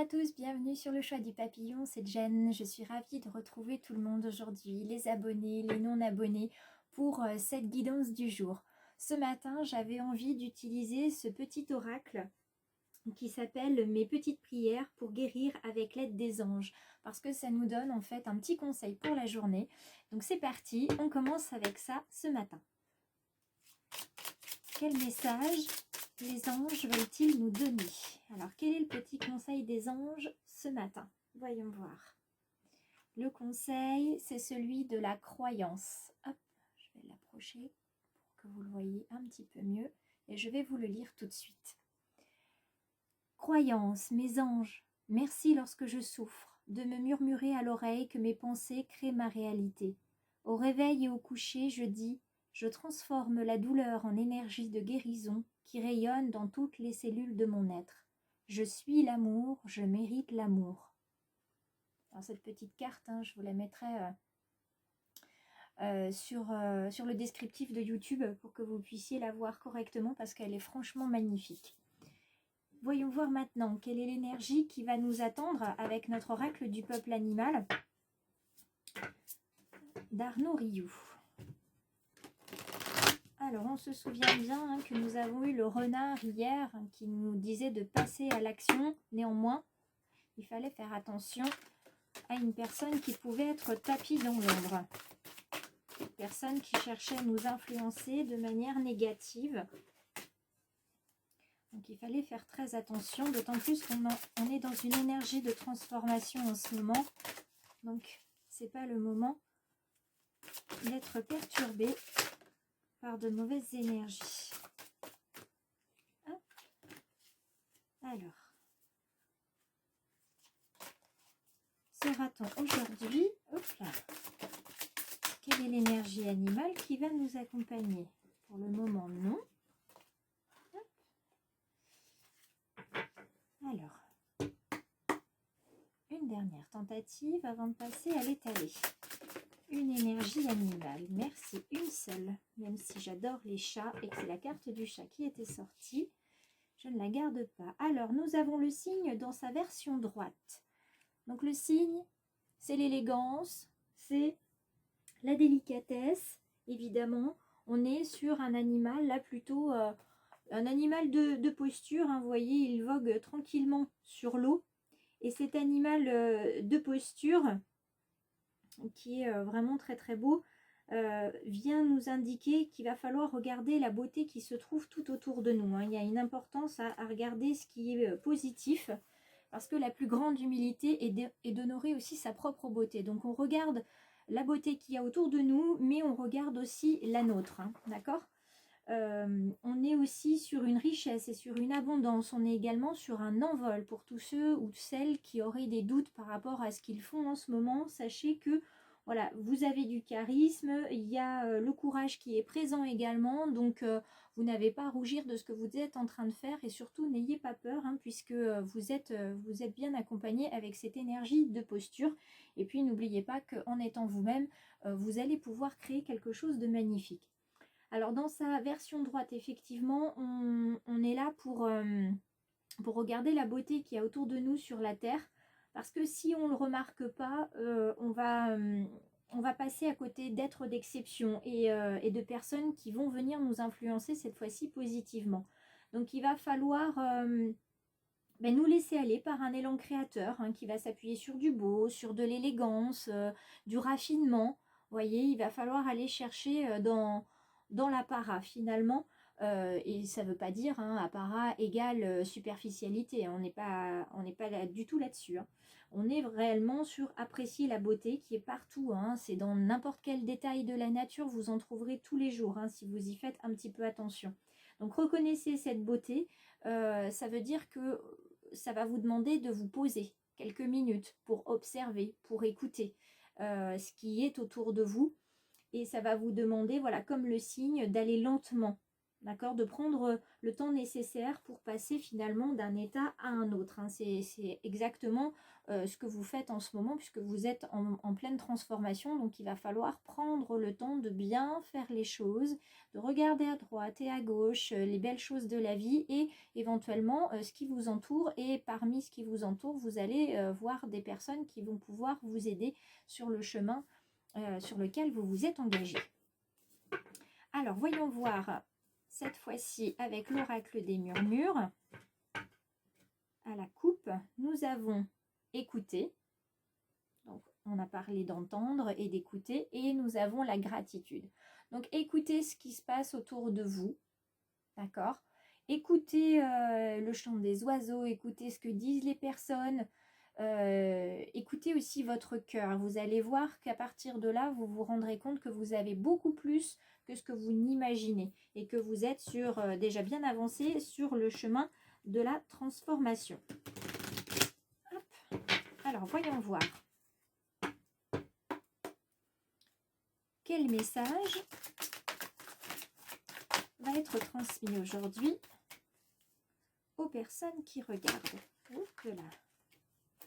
à tous, bienvenue sur le choix du papillon, c'est Jen. Je suis ravie de retrouver tout le monde aujourd'hui, les abonnés, les non-abonnés, pour cette guidance du jour. Ce matin, j'avais envie d'utiliser ce petit oracle qui s'appelle « Mes petites prières pour guérir avec l'aide des anges » parce que ça nous donne en fait un petit conseil pour la journée. Donc c'est parti, on commence avec ça ce matin. Quel message les anges veulent-ils nous donner? Alors, quel est le petit conseil des anges ce matin? Voyons voir. Le conseil, c'est celui de la croyance. Hop, je vais l'approcher pour que vous le voyez un petit peu mieux. Et je vais vous le lire tout de suite. Croyance, mes anges, merci lorsque je souffre, de me murmurer à l'oreille que mes pensées créent ma réalité. Au réveil et au coucher, je dis: je transforme la douleur en énergie de guérison qui rayonne dans toutes les cellules de mon être. Je suis l'amour, je mérite l'amour. Alors cette petite carte, je vous la mettrai sur le descriptif de YouTube pour que vous puissiez la voir correctement parce qu'elle est franchement magnifique. Voyons voir maintenant quelle est l'énergie qui va nous attendre avec notre oracle du peuple animal d'Arnaud Rioux. Alors, on se souvient bien que nous avons eu le renard hier qui nous disait de passer à l'action. Néanmoins, il fallait faire attention à une personne qui pouvait être tapie dans l'ombre. Une personne qui cherchait à nous influencer de manière négative. Donc, il fallait faire très attention, d'autant plus qu'on est dans une énergie de transformation en ce moment. Donc, ce n'est pas le moment d'être perturbé par de mauvaises énergies. Alors, sera-t-on aujourd'hui, quelle est l'énergie animale qui va nous accompagner? Pour le moment, non. Alors, une dernière tentative avant de passer à l'étaler. Une énergie animale, merci, une seule, même si j'adore les chats et que c'est la carte du chat qui était sortie, je ne la garde pas. Alors, nous avons le signe dans sa version droite. Donc, le signe, c'est l'élégance, c'est la délicatesse, évidemment. On est sur un animal, là, plutôt un animal de posture, vous voyez, il vogue tranquillement sur l'eau. Et cet animal de posture, qui est vraiment très très beau, vient nous indiquer qu'il va falloir regarder la beauté qui se trouve tout autour de nous. Il y a une importance à regarder ce qui est positif, parce que la plus grande humilité est d'honorer aussi sa propre beauté. Donc on regarde la beauté qu'il y a autour de nous, mais on regarde aussi la nôtre, d'accord? On est aussi sur une richesse et sur une abondance. On est également sur un envol pour tous ceux ou celles qui auraient des doutes par rapport à ce qu'ils font en ce moment. Sachez que voilà, vous avez du charisme, il y a le courage qui est présent également, donc vous n'avez pas à rougir de ce que vous êtes en train de faire et surtout n'ayez pas peur puisque vous êtes bien accompagné avec cette énergie de posture. Et puis n'oubliez pas qu'en étant vous-même, vous allez pouvoir créer quelque chose de magnifique. Alors dans sa version droite, effectivement, on est là pour regarder la beauté qu'il y a autour de nous sur la Terre. Parce que si on ne le remarque pas, on va passer à côté d'êtres d'exception et de personnes qui vont venir nous influencer cette fois-ci positivement. Donc il va falloir nous laisser aller par un élan créateur qui va s'appuyer sur du beau, sur de l'élégance, du raffinement. Vous voyez, il va falloir aller chercher dans l'apparat finalement, et ça ne veut pas dire apparat égale superficialité, on n'est pas là, du tout là-dessus. On est réellement sur apprécier la beauté qui est partout, c'est dans n'importe quel détail de la nature, vous en trouverez tous les jours si vous y faites un petit peu attention. Donc reconnaissez cette beauté, ça veut dire que ça va vous demander de vous poser quelques minutes pour observer, pour écouter ce qui est autour de vous. Et ça va vous demander, voilà, comme le signe, d'aller lentement d'accord, de prendre le temps nécessaire pour passer finalement d'un état à un autre, hein. C'est exactement ce que vous faites en ce moment, puisque vous êtes en pleine transformation. Donc il va falloir prendre le temps de bien faire les choses, de regarder à droite et à gauche les belles choses de la vie et éventuellement ce qui vous entoure. Et parmi ce qui vous entoure, vous allez voir des personnes qui vont pouvoir vous aider sur le chemin sur lequel vous vous êtes engagé. Alors voyons voir cette fois-ci avec l'oracle des murmures. À la coupe, nous avons écouté. Donc, on a parlé d'entendre et d'écouter. Et nous avons la gratitude. Donc, écoutez ce qui se passe autour de vous. D'accord? Écoutez le chant des oiseaux. Écoutez ce que disent les personnes. Écoutez aussi votre cœur. Vous allez voir qu'à partir de là, vous vous rendrez compte que vous avez beaucoup plus que ce que vous n'imaginez et que vous êtes déjà bien avancé sur le chemin de la transformation. Hop. Alors, voyons voir. Quel message va être transmis aujourd'hui aux personnes qui regardent? Oups là.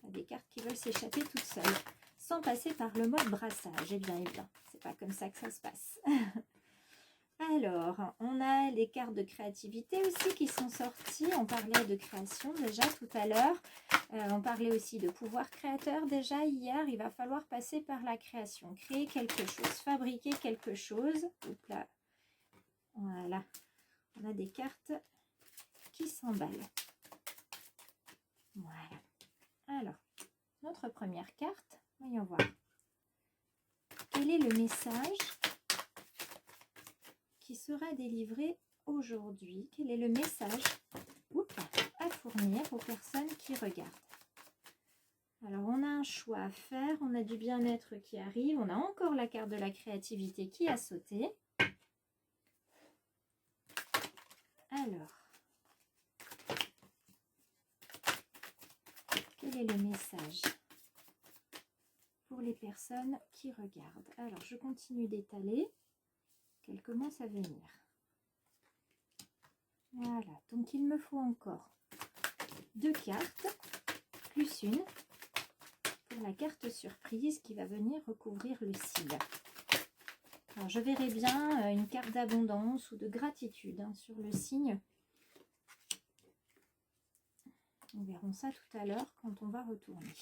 Il y a des cartes qui veulent s'échapper toutes seules, sans passer par le mode brassage. Eh bien, c'est pas comme ça que ça se passe. Alors, on a les cartes de créativité aussi qui sont sorties. On parlait de création déjà tout à l'heure. On parlait aussi de pouvoir créateur déjà hier. Il va falloir passer par la création, créer quelque chose, fabriquer quelque chose. Oups là. Voilà. On a des cartes qui s'emballent. Voilà. Alors, notre première carte, voyons voir. Quel est le message qui sera délivré aujourd'hui? Quel est le message à fournir aux personnes qui regardent? Alors, on a un choix à faire, on a du bien-être qui arrive, on a encore la carte de la créativité qui a sauté. Alors, quel est le message pour les personnes qui regardent? Alors, je continue d'étaler qu'elle commence à venir. Voilà, donc il me faut encore 2 cartes, plus une, pour la carte surprise qui va venir recouvrir le signe. Alors, je verrai bien une carte d'abondance ou de gratitude sur le signe. Nous verrons ça tout à l'heure quand on va retourner.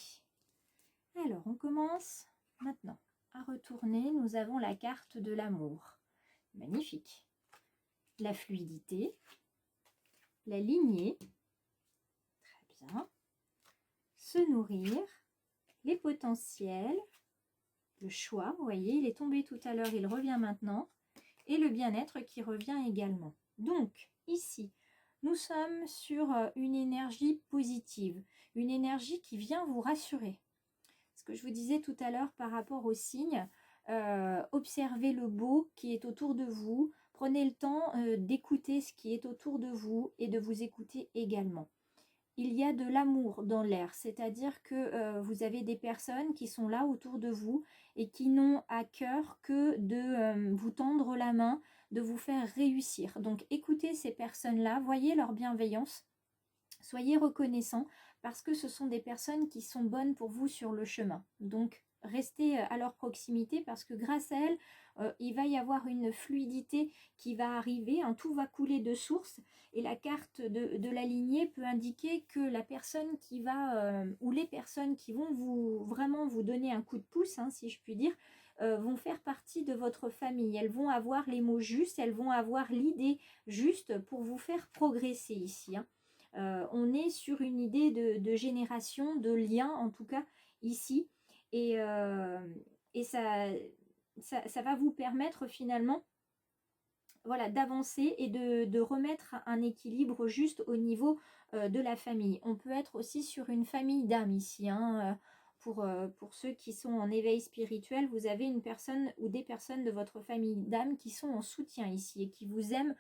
Alors, on commence maintenant à retourner. Nous avons la carte de l'amour. Magnifique. La fluidité. La lignée. Très bien. Se nourrir. Les potentiels. Le choix. Vous voyez, il est tombé tout à l'heure, il revient maintenant. Et le bien-être qui revient également. Donc, ici, nous sommes sur une énergie positive. Une énergie qui vient vous rassurer. Ce que je vous disais tout à l'heure par rapport aux signes, observez le beau qui est autour de vous, prenez le temps d'écouter ce qui est autour de vous et de vous écouter également. Il y a de l'amour dans l'air, c'est-à-dire que vous avez des personnes qui sont là autour de vous et qui n'ont à cœur que de vous tendre la main, de vous faire réussir. Donc écoutez ces personnes-là, voyez leur bienveillance, soyez reconnaissants parce que ce sont des personnes qui sont bonnes pour vous sur le chemin. Donc restez à leur proximité parce que grâce à elles, il va y avoir une fluidité qui va arriver, tout va couler de source et la carte de la lignée peut indiquer que la personne qui va, ou les personnes qui vont vraiment vous donner un coup de pouce, si je puis dire, vont faire partie de votre famille. Elles vont avoir les mots justes, elles vont avoir l'idée juste pour vous faire progresser ici. On est sur une idée de génération, de lien en tout cas ici. Et ça va vous permettre finalement voilà, d'avancer et de remettre un équilibre juste au niveau de la famille. On peut être aussi sur une famille d'âmes ici. Pour ceux qui sont en éveil spirituel, vous avez une personne ou des personnes de votre famille d'âmes qui sont en soutien ici et qui vous aiment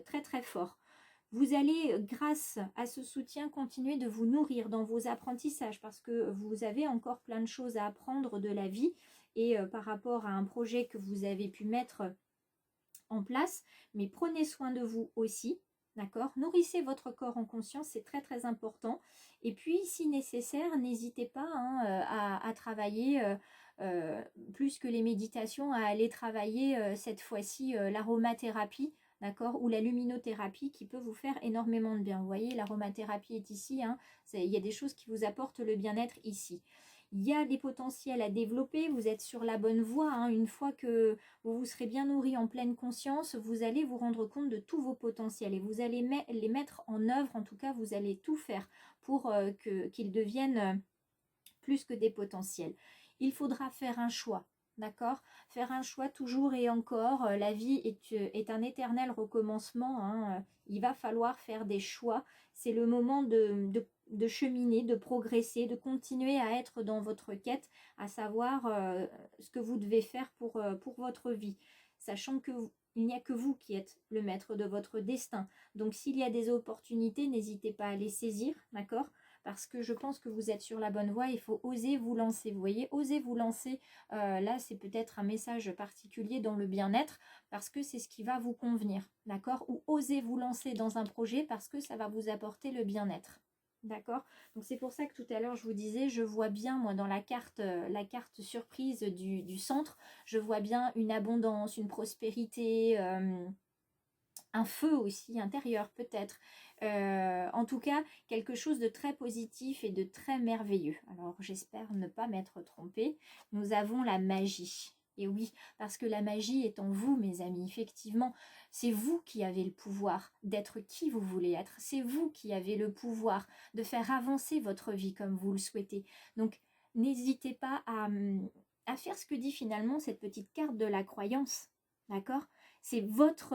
très très fort. Vous allez, grâce à ce soutien, continuer de vous nourrir dans vos apprentissages parce que vous avez encore plein de choses à apprendre de la vie et par rapport à un projet que vous avez pu mettre en place, mais prenez soin de vous aussi. D'accord? Nourrissez votre corps en conscience, c'est très très important. Et puis, si nécessaire, n'hésitez pas hein, à travailler, plus que les méditations, à aller travailler cette fois-ci l'aromathérapie, d'accord? Ou la luminothérapie qui peut vous faire énormément de bien. Vous voyez, l'aromathérapie est ici, hein, il y a des choses qui vous apportent le bien-être ici. Il y a des potentiels à développer, vous êtes sur la bonne voie. Hein. Une fois que vous vous serez bien nourri en pleine conscience, vous allez vous rendre compte de tous vos potentiels et vous allez les mettre en œuvre. En tout cas, vous allez tout faire pour qu'ils deviennent plus que des potentiels. Il faudra faire un choix. D'accord? Faire un choix toujours et encore. La vie est un éternel recommencement. Hein. Il va falloir faire des choix. C'est le moment de cheminer, de progresser, de continuer à être dans votre quête, à savoir ce que vous devez faire pour votre vie. Sachant que il n'y a que vous qui êtes le maître de votre destin. Donc s'il y a des opportunités, n'hésitez pas à les saisir. D'accord? Parce que je pense que vous êtes sur la bonne voie, il faut oser vous lancer. Vous voyez, oser vous lancer, là c'est peut-être un message particulier dans le bien-être, parce que c'est ce qui va vous convenir, d'accord? Ou oser vous lancer dans un projet parce que ça va vous apporter le bien-être. D'accord? Donc c'est pour ça que tout à l'heure je vous disais, je vois bien moi dans la carte surprise du centre, je vois bien une abondance, une prospérité, un feu aussi intérieur peut-être. En tout cas, quelque chose de très positif et de très merveilleux. Alors, j'espère ne pas m'être trompée. Nous avons la magie. Et oui, parce que la magie est en vous, mes amis. Effectivement, c'est vous qui avez le pouvoir d'être qui vous voulez être. C'est vous qui avez le pouvoir de faire avancer votre vie comme vous le souhaitez. Donc, n'hésitez pas à faire ce que dit finalement cette petite carte de la croyance. D'accord? C'est votre,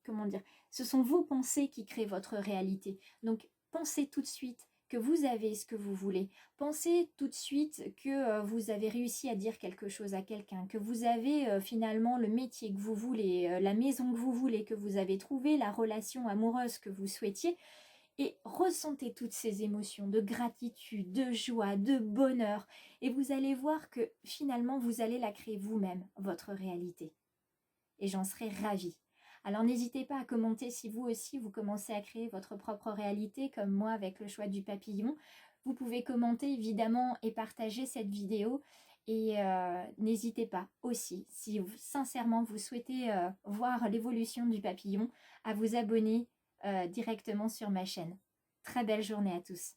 comment dire, ce sont vos pensées qui créent votre réalité. Donc, pensez tout de suite que vous avez ce que vous voulez. Pensez tout de suite que vous avez réussi à dire quelque chose à quelqu'un, que vous avez finalement le métier que vous voulez, la maison que vous voulez, que vous avez trouvé, la relation amoureuse que vous souhaitiez. Et ressentez toutes ces émotions de gratitude, de joie, de bonheur. Et vous allez voir que finalement, vous allez la créer vous-même, votre réalité. Et j'en serai ravie. Alors n'hésitez pas à commenter si vous aussi vous commencez à créer votre propre réalité comme moi avec le choix du papillon. Vous pouvez commenter évidemment et partager cette vidéo et n'hésitez pas aussi, si sincèrement vous souhaitez voir l'évolution du papillon, à vous abonner directement sur ma chaîne. Très belle journée à tous.